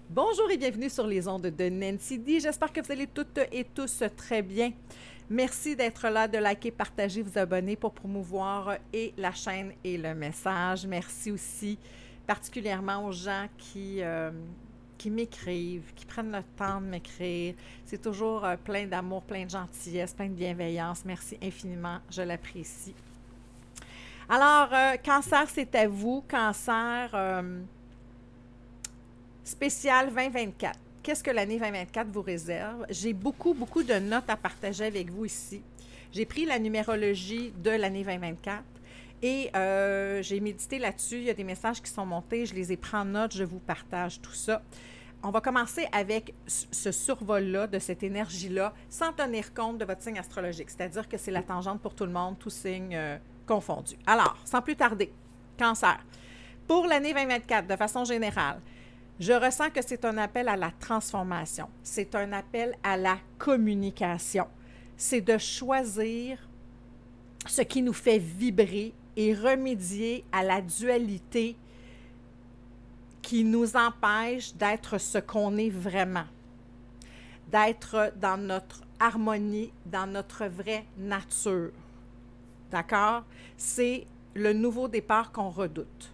Bonjour et bienvenue sur les ondes de Nancy D. J'espère que vous allez toutes et tous très bien. Merci d'être là, de liker, partager, vous abonner pour promouvoir et la chaîne et le message. Merci aussi particulièrement aux gens qui m'écrivent, qui prennent le temps de m'écrire. C'est toujours plein d'amour, plein de gentillesse, plein de bienveillance. Merci infiniment, je l'apprécie. Alors, Cancer, c'est à vous. Cancer spécial 2024. Qu'est-ce que l'année 2024 vous réserve? J'ai beaucoup de notes à partager avec vous ici. J'ai pris la numérologie de l'année 2024 et j'ai médité là-dessus. Il y a des messages qui sont montés, je les ai pris en note, je vous partage tout ça. On va commencer avec ce survol-là, de cette énergie-là, sans tenir compte de votre signe astrologique. C'est-à-dire que c'est la tangente pour tout le monde, tous signes confondus. Alors, sans plus tarder, Cancer. Pour l'année 2024, de façon générale, je ressens que c'est un appel à la transformation. C'est un appel à la communication. C'est de choisir ce qui nous fait vibrer et remédier à la dualité qui nous empêche d'être ce qu'on est vraiment, d'être dans notre harmonie, dans notre vraie nature. D'accord? C'est le nouveau départ qu'on redoute.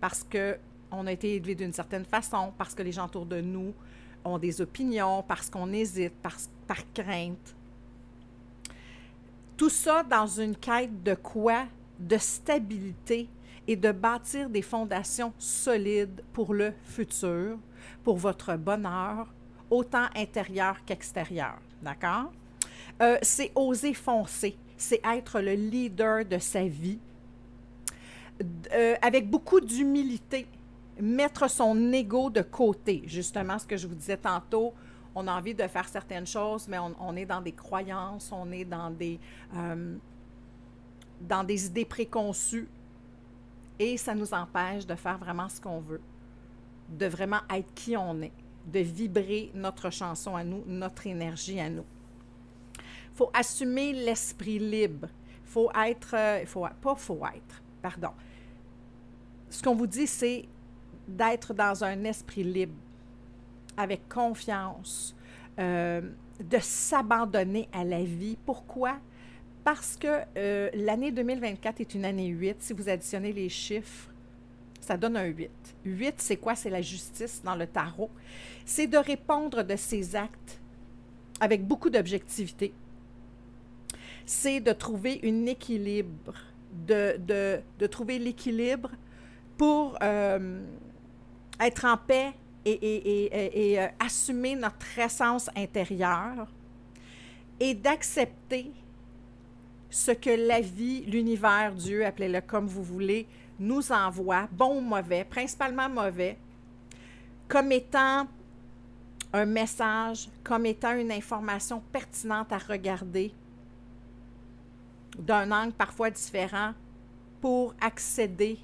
Parce qu'on a été élevé d'une certaine façon, parce que les gens autour de nous ont des opinions, parce qu'on hésite, par crainte. Tout ça dans une quête de quoi? De stabilité et de bâtir des fondations solides pour le futur, pour votre bonheur, autant intérieur qu'extérieur. D'accord? C'est oser foncer, c'est être le leader de sa vie, avec beaucoup d'humilité, mettre son ego de côté. Justement, ce que je vous disais tantôt, on a envie de faire certaines choses, mais on est dans des croyances, on est dans des idées préconçues et ça nous empêche de faire vraiment ce qu'on veut, de vraiment être qui on est, de vibrer notre chanson à nous, notre énergie à nous. Il faut assumer l'esprit libre. Il faut être, pardon. Ce qu'on vous dit, c'est d'être dans un esprit libre, avec confiance, de s'abandonner à la vie. Pourquoi? Parce que l'année 2024 est une année 8. Si vous additionnez les chiffres, ça donne un 8. 8, c'est quoi? C'est la justice dans le tarot. C'est de répondre de ses actes avec beaucoup d'objectivité. C'est de trouver un équilibre, de trouver l'équilibre pour être en paix et assumer notre essence intérieure et d'accepter ce que la vie, l'univers, Dieu, appelez-le comme vous voulez, nous envoie, bon ou mauvais, principalement mauvais, comme étant un message, comme étant une information pertinente à regarder d'un angle parfois différent pour accéder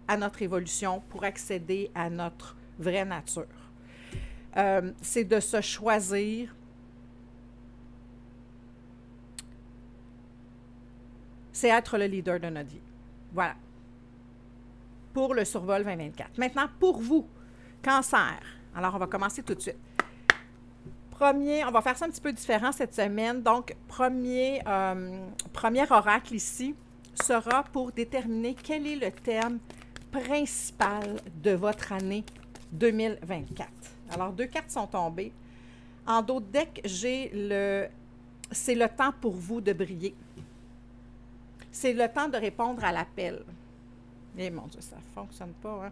à notre évolution, pour accéder à notre vraie nature. C'est de se choisir c'est être le leader de notre vie. Voilà. Pour le survol 2024. Maintenant, pour vous, Cancer. Alors, on va commencer tout de suite. On va faire ça un petit peu différent cette semaine. Donc, premier oracle ici sera pour déterminer quel est le thème principal de votre année 2024. Alors, 2 cartes sont tombées. En dos de deck, c'est le temps pour vous de briller. C'est le temps de répondre à l'appel. Eh mon Dieu, ça ne fonctionne pas, hein?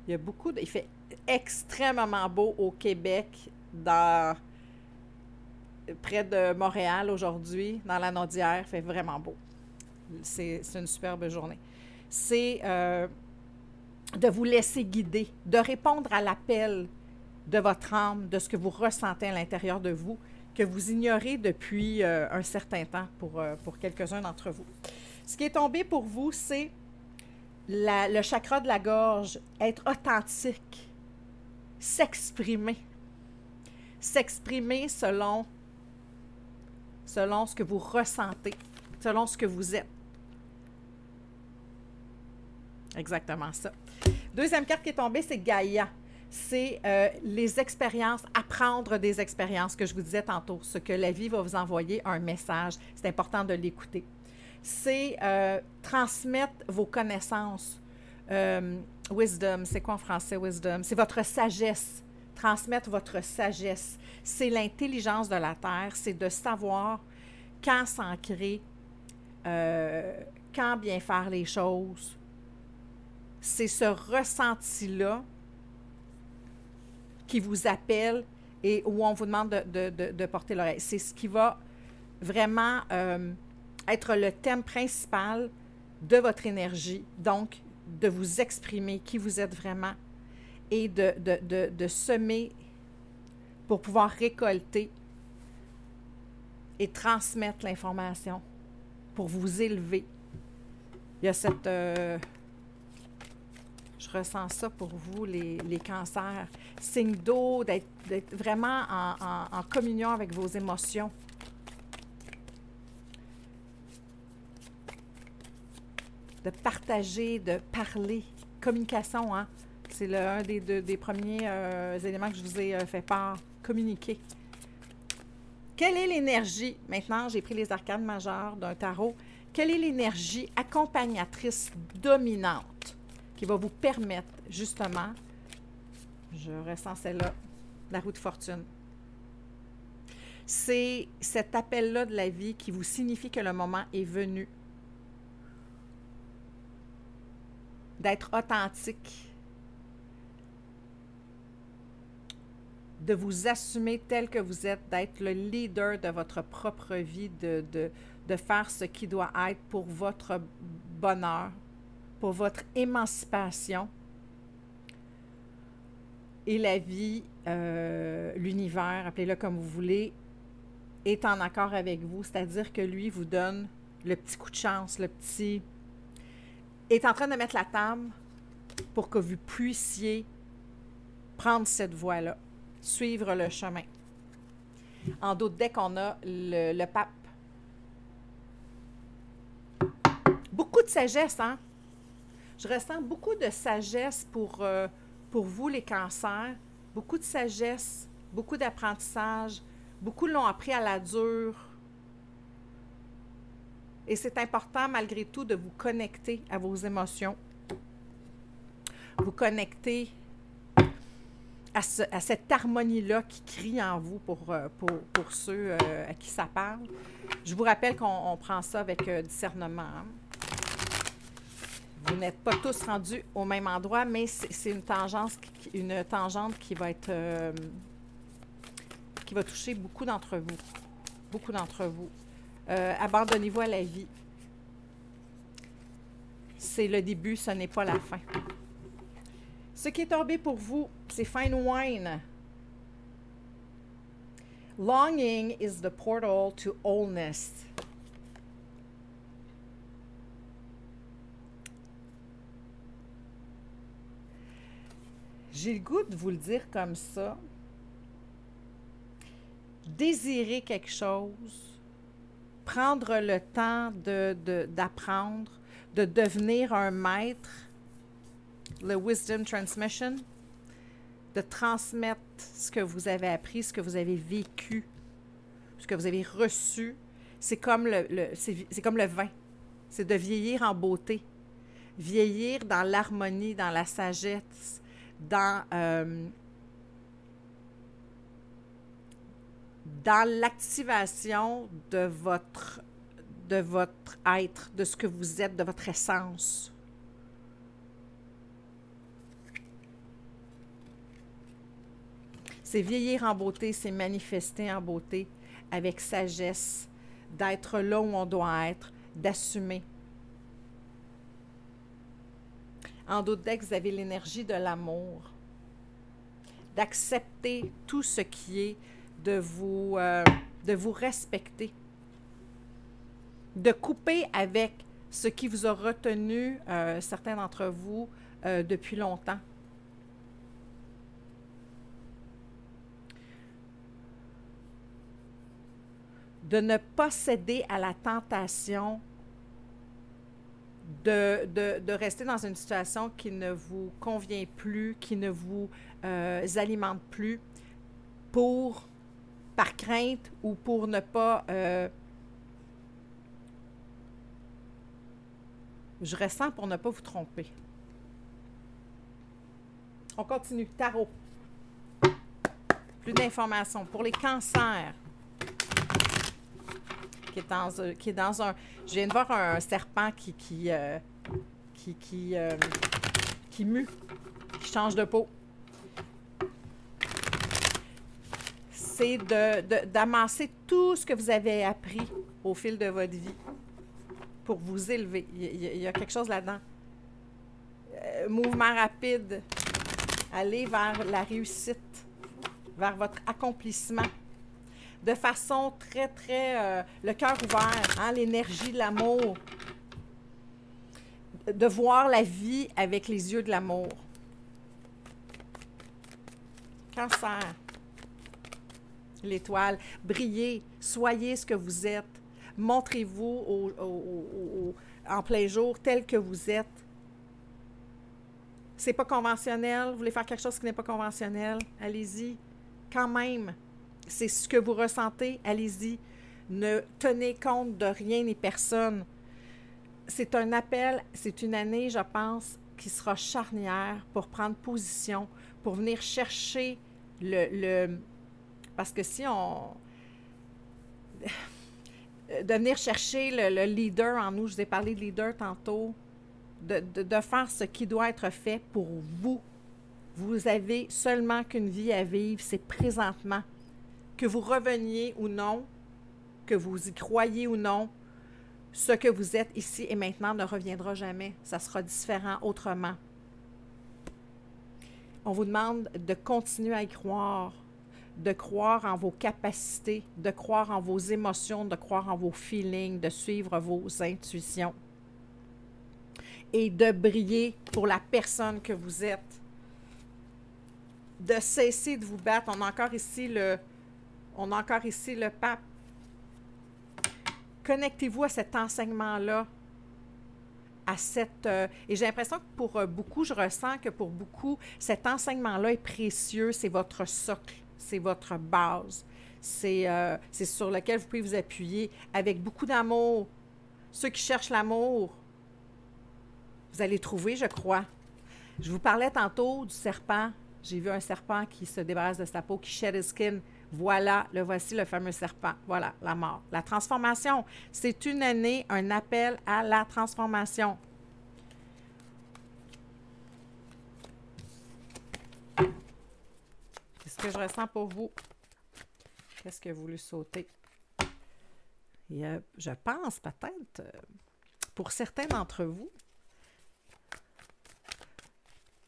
Il fait extrêmement beau au Québec, près de Montréal aujourd'hui, dans la Naudière. Il fait vraiment beau. C'est une superbe journée. C'est de vous laisser guider, de répondre à l'appel de votre âme, de ce que vous ressentez à l'intérieur de vous, que vous ignorez depuis un certain temps pour quelques-uns d'entre vous. Ce qui est tombé pour vous, c'est le chakra de la gorge, être authentique, s'exprimer selon ce que vous ressentez, selon ce que vous êtes. Exactement ça. Deuxième carte qui est tombée, c'est Gaïa. C'est les expériences, apprendre des expériences que je vous disais tantôt, ce que la vie va vous envoyer, un message. C'est important de l'écouter. C'est transmettre vos connaissances. Wisdom, c'est quoi en français, wisdom? C'est votre sagesse. Transmettre votre sagesse. C'est l'intelligence de la Terre, c'est de savoir quand s'ancrer, quand bien faire les choses. C'est ce ressenti-là qui vous appelle et où on vous demande de porter l'oreille. C'est ce qui va vraiment être le thème principal de votre énergie. Donc, de vous exprimer qui vous êtes vraiment et de semer pour pouvoir récolter et transmettre l'information pour vous élever. Il y a cette... je ressens ça pour vous, les cancers. Signe d'eau, d'être vraiment en communion avec vos émotions. De partager, de parler. Communication, hein? C'est un des premiers éléments que je vous ai fait part. Communiquer. Quelle est l'énergie? Maintenant, j'ai pris les arcanes majeures d'un tarot. Quelle est l'énergie accompagnatrice dominante qui va vous permettre, justement, je ressens celle-là, la roue de fortune. C'est cet appel-là de la vie qui vous signifie que le moment est venu d'être authentique, de vous assumer tel que vous êtes, d'être le leader de votre propre vie, de faire ce qui doit être pour votre bonheur, pour votre émancipation. Et la vie, l'univers, appelez-le comme vous voulez, est en accord avec vous, c'est-à-dire que lui vous donne le petit coup de chance, est en train de mettre la table pour que vous puissiez prendre cette voie-là, suivre le chemin. En d'autres decks, on a le pape. Beaucoup de sagesse, hein? Je ressens beaucoup de sagesse pour vous, les cancers. Beaucoup de sagesse, beaucoup d'apprentissage. Beaucoup l'ont appris à la dure. Et c'est important, malgré tout, de vous connecter à vos émotions. Vous connecter à cette harmonie-là qui crie en vous pour ceux à qui ça parle. Je vous rappelle qu'on prend ça avec discernement. Hein? Vous n'êtes pas tous rendus au même endroit, mais c'est une tangente qui va être qui va toucher beaucoup d'entre vous. Beaucoup d'entre vous. Abandonnez-vous à la vie. C'est le début, ce n'est pas la fin. Ce qui est tombé pour vous, c'est Fine Wine. Longing is the portal to wholeness. J'ai le goût de vous le dire comme ça. Désirer quelque chose, prendre le temps d'apprendre, de devenir un maître, le Wisdom Transmission, de transmettre ce que vous avez appris, ce que vous avez vécu, ce que vous avez reçu. C'est comme c'est comme le vin. C'est de vieillir en beauté. Vieillir dans l'harmonie, dans la sagesse, dans l'activation de votre être, de ce que vous êtes, de votre essence. C'est vieillir en beauté, c'est manifester en beauté, avec sagesse, d'être là où on doit être, d'assumer. En d'autres decks, vous avez l'énergie de l'amour, d'accepter tout ce qui est, de vous respecter, de couper avec ce qui vous a retenu, certains d'entre vous, depuis longtemps. De ne pas céder à la tentation de rester dans une situation qui ne vous convient plus, qui ne vous alimente plus, par crainte ou pour ne pas... je ressens pour ne pas vous tromper. On continue. Tarot. Plus d'informations. Pour les cancers, qui est dans un... Je viens de voir un serpent qui mue, qui change de peau. C'est d'amasser tout ce que vous avez appris au fil de votre vie pour vous élever. Il y a quelque chose là-dedans. Mouvement rapide. Aller vers la réussite, vers votre accomplissement. De façon très, très... le cœur ouvert, hein, l'énergie de l'amour. De voir la vie avec les yeux de l'amour. Cancer. L'étoile. Brillez, soyez ce que vous êtes. Montrez-vous en plein jour tel que vous êtes. C'est pas conventionnel, vous voulez faire quelque chose qui n'est pas conventionnel, allez-y. Quand même, c'est ce que vous ressentez, allez-y. Ne tenez compte de rien ni personne. C'est un appel, c'est une année, je pense, qui sera charnière pour prendre position, pour venir chercher parce que si on... de venir chercher le leader en nous, je vous ai parlé de leader tantôt, de faire ce qui doit être fait pour vous. Vous avez seulement qu'une vie à vivre, c'est présentement. Que vous reveniez ou non, que vous y croyez ou non, ce que vous êtes ici et maintenant ne reviendra jamais. Ça sera différent autrement. On vous demande de continuer à y croire, de croire en vos capacités, de croire en vos émotions, de croire en vos feelings, de suivre vos intuitions. Et de briller pour la personne que vous êtes. De cesser de vous battre. On a encore ici le pape. Connectez-vous à cet enseignement-là. Et j'ai l'impression que pour beaucoup, je ressens que pour beaucoup, cet enseignement-là est précieux. C'est votre socle. C'est votre base. C'est sur lequel vous pouvez vous appuyer avec beaucoup d'amour. Ceux qui cherchent l'amour, vous allez trouver, je crois. Je vous parlais tantôt du serpent. J'ai vu un serpent qui se débarrasse de sa peau, qui shed his skin. Voilà, le voici le fameux serpent. Voilà, la mort. La transformation, c'est une année, un appel à la transformation. Qu'est-ce que je ressens pour vous? Qu'est-ce que vous voulez sauter? Je pense peut-être, pour certains d'entre vous,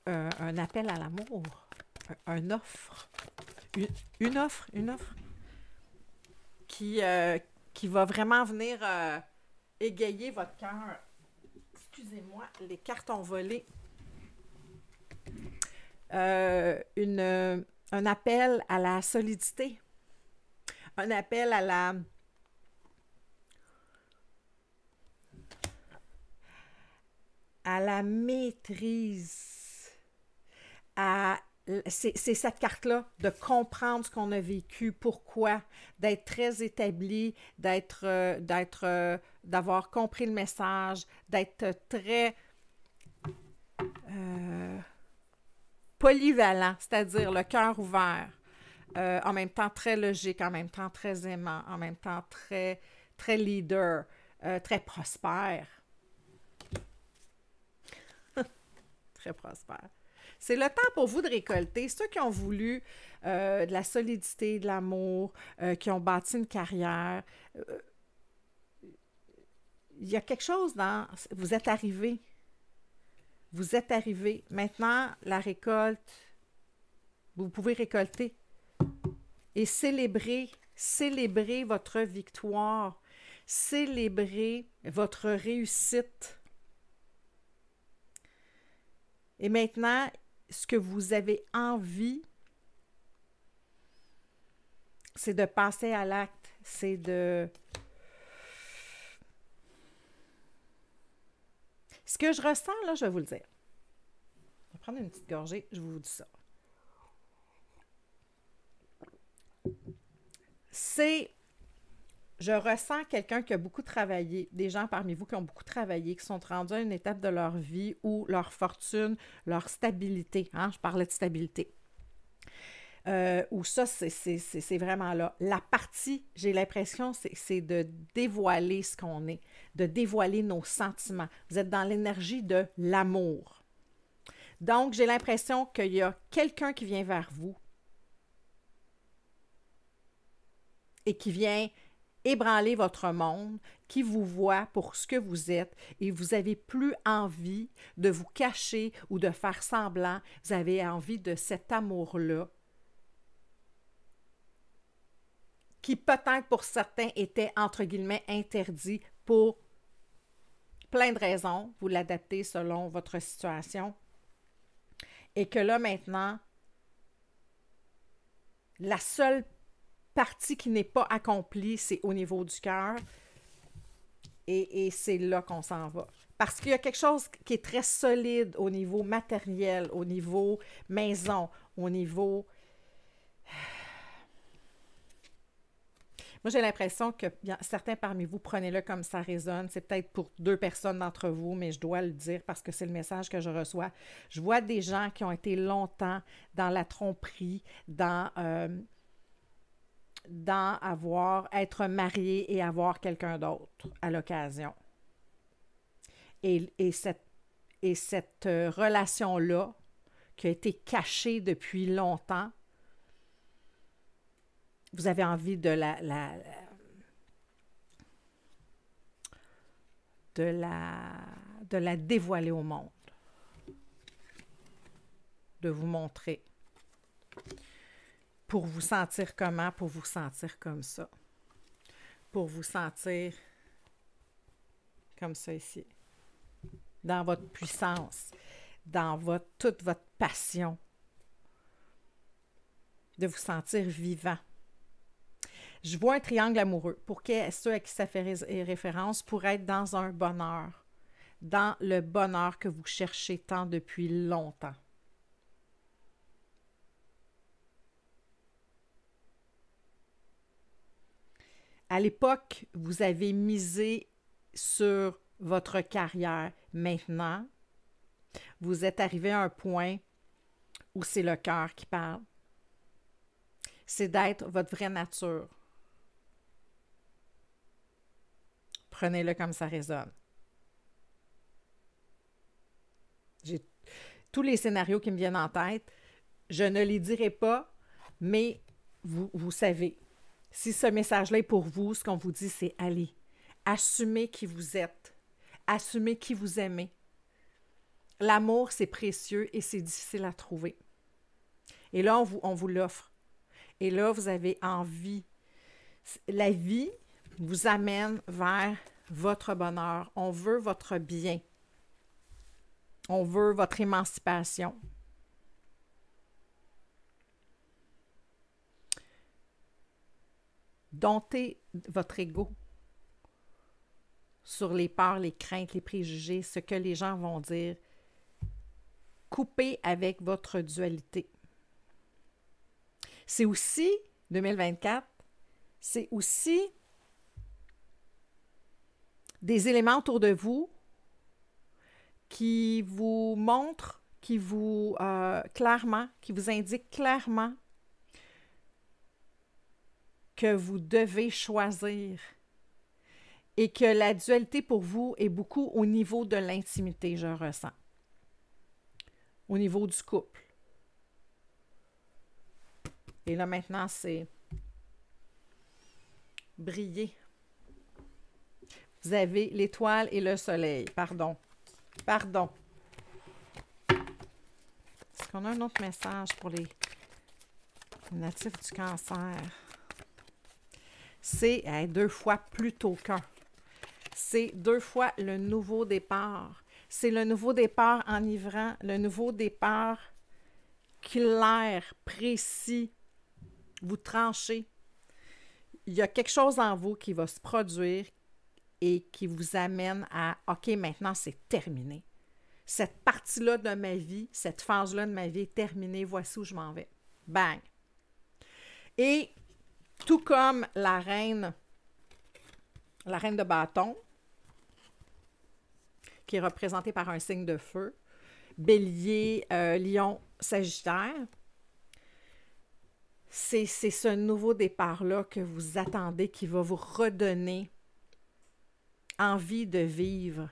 un appel à l'amour, une offre, une offre qui va vraiment venir égayer votre cœur. Excusez-moi, les cartes ont volé. Un appel à la solidité, un appel à la maîtrise. C'est cette carte-là, de comprendre ce qu'on a vécu, pourquoi, d'être très établi, d'avoir compris le message, d'être très polyvalent, c'est-à-dire le cœur ouvert, en même temps très logique, en même temps très aimant, en même temps très, très leader, très prospère. Très prospère. C'est le temps pour vous de récolter. Ceux qui ont voulu de la solidité, de l'amour, qui ont bâti une carrière, il y a quelque chose dans... Vous êtes arrivés. Vous êtes arrivés. Maintenant, la récolte, vous pouvez récolter et célébrer votre victoire, célébrer votre réussite. Et maintenant, ce que vous avez envie, c'est de passer à l'acte, c'est de Ce que je ressens, là, je vais vous le dire. Je vais prendre une petite gorgée, je vous dis ça. Je ressens quelqu'un qui a beaucoup travaillé, des gens parmi vous qui ont beaucoup travaillé, qui sont rendus à une étape de leur vie où leur fortune, leur stabilité, hein, je parlais de stabilité, où ça, c'est vraiment là. La partie, j'ai l'impression, c'est de dévoiler ce qu'on est, de dévoiler nos sentiments. Vous êtes dans l'énergie de l'amour. Donc, j'ai l'impression qu'il y a quelqu'un qui vient vers vous et qui vient ébranler votre monde, qui vous voit pour ce que vous êtes et vous n'avez plus envie de vous cacher ou de faire semblant. Vous avez envie de cet amour-là qui peut-être pour certains était entre guillemets interdit pour plein de raisons. Vous l'adaptez selon votre situation. Et que là maintenant, la seule partie qui n'est pas accomplie, c'est au niveau du cœur. Et c'est là qu'on s'en va. Parce qu'il y a quelque chose qui est très solide au niveau matériel, au niveau maison, au niveau... Moi, j'ai l'impression que certains parmi vous, prenez-le comme ça résonne. C'est peut-être pour 2 personnes d'entre vous, mais je dois le dire parce que c'est le message que je reçois. Je vois des gens qui ont été longtemps dans la tromperie, dans être marié et avoir quelqu'un d'autre à l'occasion. Et cette relation-là, qui a été cachée depuis longtemps, vous avez envie de la dévoiler au monde, de vous montrer. Pour vous sentir comment? Pour vous sentir comme ça. Pour vous sentir comme ça ici. Dans votre puissance, dans toute votre passion. De vous sentir vivant. Je vois un triangle amoureux. Pour ceux à qui ça fait référence, pour être dans un bonheur. Dans le bonheur que vous cherchez tant depuis longtemps. À l'époque, vous avez misé sur votre carrière. Maintenant, vous êtes arrivé à un point où c'est le cœur qui parle. C'est d'être votre vraie nature. Prenez-le comme ça résonne. J'ai tous les scénarios qui me viennent en tête. Je ne les dirai pas, mais vous savez. Si ce message-là est pour vous, ce qu'on vous dit, c'est allez, assumez qui vous êtes, assumez qui vous aimez. L'amour, c'est précieux et c'est difficile à trouver. Et là, on vous l'offre. Et là, vous avez envie. La vie vous amène vers votre bonheur. On veut votre bien. On veut votre émancipation. Domptez votre ego sur les peurs, les craintes, les préjugés, ce que les gens vont dire. Coupez avec votre dualité. C'est aussi, 2024, c'est aussi des éléments autour de vous qui vous montrent, qui vous indiquent clairement que vous devez choisir et que la dualité pour vous est beaucoup au niveau de l'intimité, je ressens. Au niveau du couple. Et là, maintenant, c'est briller. Vous avez l'étoile et le soleil. Pardon. Est-ce qu'on a un autre message pour les natifs du cancer? C'est 2 fois plus tôt qu'un. C'est 2 fois le nouveau départ. C'est le nouveau départ enivrant, le nouveau départ clair, précis. Vous tranchez. Il y a quelque chose en vous qui va se produire et qui vous amène à « OK, maintenant, c'est terminé. Cette partie-là de ma vie, cette phase-là de ma vie est terminée. Voici où je m'en vais. » Bang! Et tout comme la reine de bâton, qui est représentée par un signe de feu, Bélier, Lion, Sagittaire, c'est ce nouveau départ-là que vous attendez qui va vous redonner envie de vivre.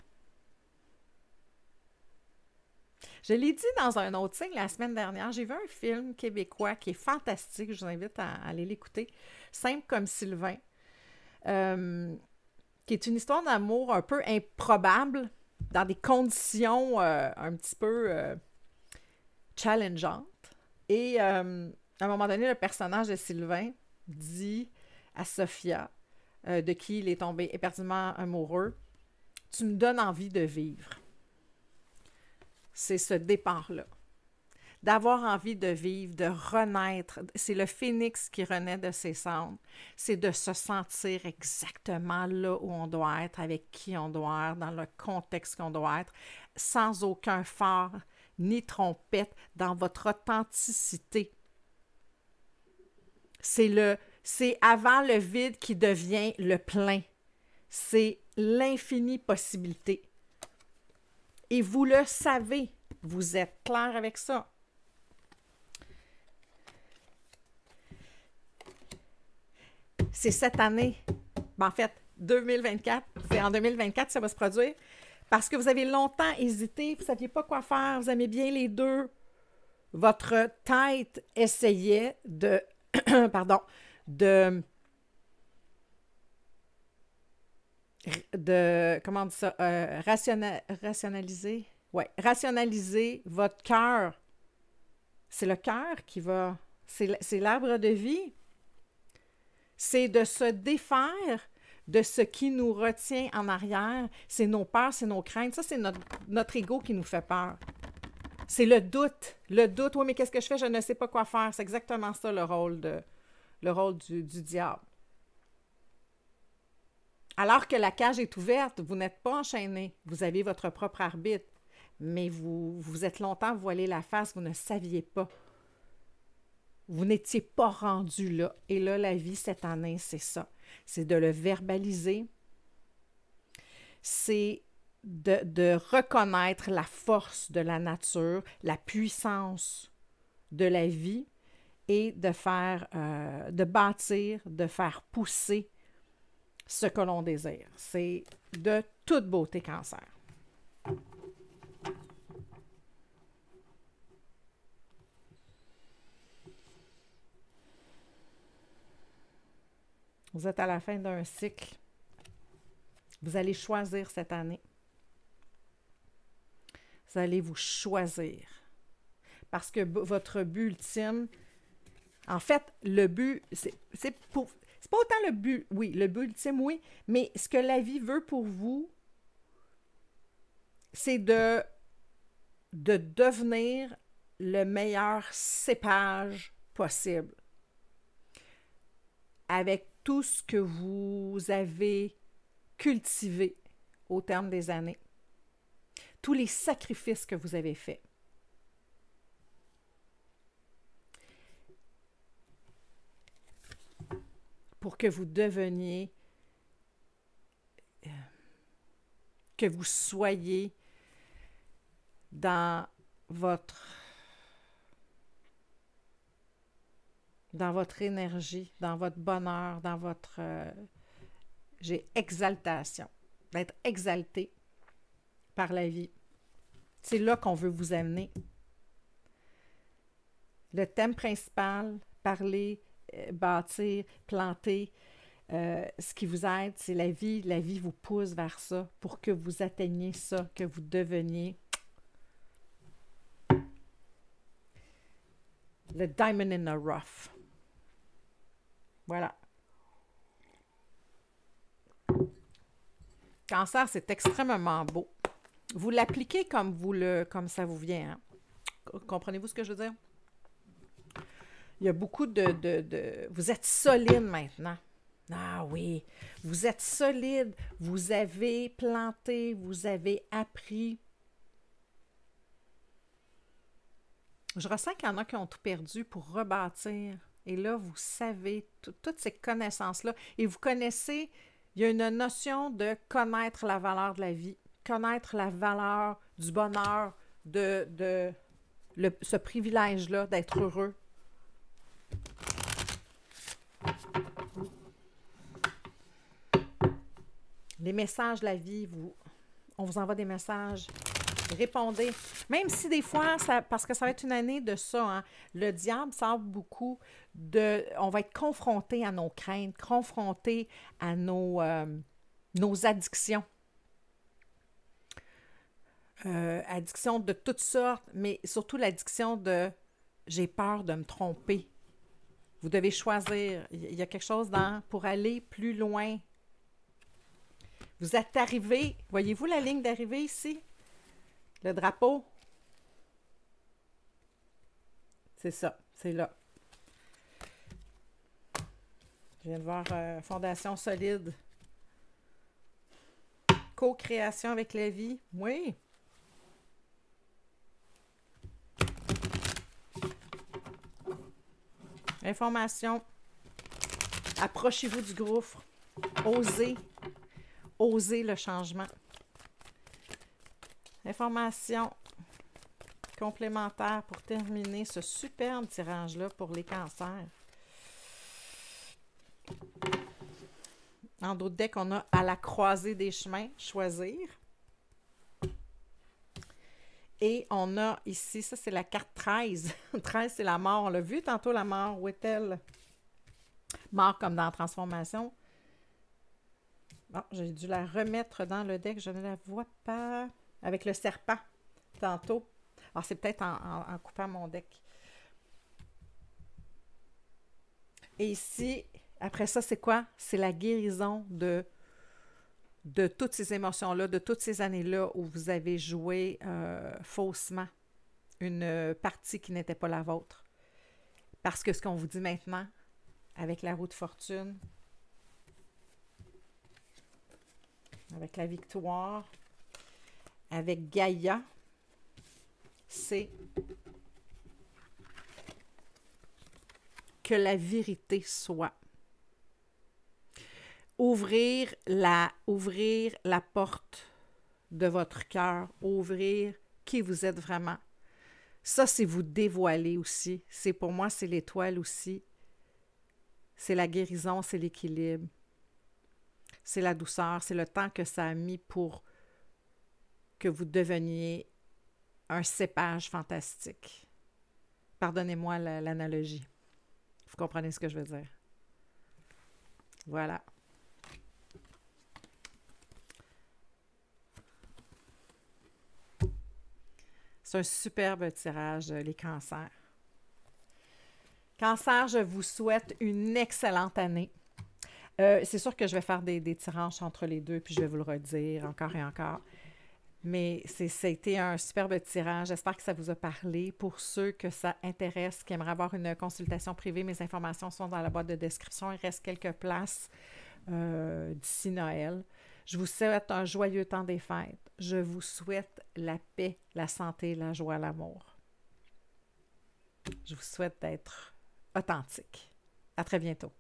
Je l'ai dit dans un autre signe la semaine dernière, j'ai vu un film québécois qui est fantastique, je vous invite à aller l'écouter, Simple comme Sylvain, qui est une histoire d'amour un peu improbable, dans des conditions un petit peu challengeantes. Et à un moment donné, le personnage de Sylvain dit à Sophia, de qui il est tombé éperdument amoureux, « Tu me donnes envie de vivre. » C'est ce départ-là. D'avoir envie de vivre, de renaître. C'est le phénix qui renaît de ses cendres. C'est de se sentir exactement là où on doit être, avec qui on doit être, dans le contexte qu'on doit être, sans aucun phare ni trompette, dans votre authenticité. C'est avant le vide qui devient le plein. C'est l'infinie possibilité. Et vous le savez, vous êtes clair avec ça. C'est cette année, en fait, 2024, c'est en 2024 que ça va se produire, parce que vous avez longtemps hésité, vous ne saviez pas quoi faire, vous aimez bien les deux. Votre tête essayait de, comment on dit ça, rationaliser. Oui, rationaliser votre cœur. C'est le cœur qui va, c'est l'arbre de vie. C'est de se défaire de ce qui nous retient en arrière. C'est nos peurs, c'est nos craintes. Ça, c'est notre ego qui nous fait peur. C'est le doute. Le doute, oui, mais qu'est-ce que je fais? Je ne sais pas quoi faire. C'est exactement ça le rôle du diable. Alors que la cage est ouverte, vous n'êtes pas enchaîné. Vous avez votre propre arbitre. Mais vous êtes longtemps voilé la face, vous ne saviez pas. Vous n'étiez pas rendu là. Et là, la vie cette année, c'est ça. C'est de le verbaliser. C'est de reconnaître la force de la nature, la puissance de la vie et de bâtir, de faire pousser ce que l'on désire. C'est de toute beauté, Cancer. Vous êtes à la fin d'un cycle. Vous allez choisir cette année. Vous allez vous choisir. Parce que votre but ultime, en fait, le but, c'est pas autant le but, oui, le but ultime, oui, mais ce que la vie veut pour vous, c'est de devenir le meilleur cépage possible. Avec tout ce que vous avez cultivé au terme des années. Tous les sacrifices que vous avez faits. Pour que vous deveniez, que vous soyez dans votre énergie, dans votre bonheur, dans votre exaltation, d'être exalté par la vie. C'est là qu'on veut vous amener. Le thème principal, parler, bâtir, planter, ce qui vous aide, c'est la vie. La vie vous pousse vers ça pour que vous atteigniez ça, que vous deveniez le diamond in the rough. Voilà. Cancer, c'est extrêmement beau. Vous l'appliquez comme ça vous vient. Hein? Comprenez-vous ce que je veux dire? Il y a beaucoup vous êtes solide maintenant. Ah oui, vous êtes solide, vous avez planté, vous avez appris. Je ressens qu'il y en a qui ont tout perdu pour rebâtir. Et là, vous savez toutes ces connaissances-là. Et vous connaissez, il y a une notion de connaître la valeur de la vie, connaître la valeur du bonheur, ce privilège-là d'être heureux. Les messages de la vie, on vous envoie des messages. Répondez. Même si des fois, parce que ça va être une année de ça, hein, le diable sort beaucoup on va être confronté à nos craintes, confronté à nos addictions. Addiction de toutes sortes, mais surtout l'addiction de j'ai peur de me tromper. Vous devez choisir. Il y a quelque chose pour aller plus loin. Vous êtes arrivé, voyez-vous la ligne d'arrivée ici? Le drapeau. C'est ça, c'est là. Je viens de voir fondation solide. Co-création avec la vie. Oui. Information. Approchez-vous du gouffre. Osez. Osez le changement. Information complémentaire pour terminer ce superbe tirage-là pour les cancers. En d'autres decks, on a à la croisée des chemins, choisir. Et on a ici, ça c'est la carte 13. 13, c'est la mort. On l'a vu tantôt, la mort. Où est-elle? Mort comme dans Transformation. Bon, j'ai dû la remettre dans le deck. Je ne la vois pas. Avec le serpent, tantôt. Alors, c'est peut-être en coupant mon deck. Et ici, après ça, c'est quoi? C'est la guérison de toutes ces émotions-là, de toutes ces années-là où vous avez joué faussement une partie qui n'était pas la vôtre. Parce que ce qu'on vous dit maintenant, avec la roue de fortune, avec la victoire, avec Gaïa, c'est que la vérité soit. Ouvrir la porte de votre cœur, ouvrir qui vous êtes vraiment. Ça, c'est vous dévoiler aussi. Pour moi, c'est l'étoile aussi. C'est la guérison, c'est l'équilibre. C'est la douceur, c'est le temps que ça a mis pour que vous deveniez un cépage fantastique. Pardonnez-moi l'analogie. Vous comprenez ce que je veux dire? Voilà. C'est un superbe tirage, les cancers. Cancer, je vous souhaite une excellente année. C'est sûr que je vais faire des tirages entre les deux, puis je vais vous le redire encore et encore. Mais ça a été un superbe tirage. J'espère que ça vous a parlé. Pour ceux que ça intéresse, qui aimeraient avoir une consultation privée, mes informations sont dans la boîte de description. Il reste quelques places d'ici Noël. Je vous souhaite un joyeux temps des fêtes. Je vous souhaite la paix, la santé, la joie, l'amour. Je vous souhaite d'être authentique. À très bientôt.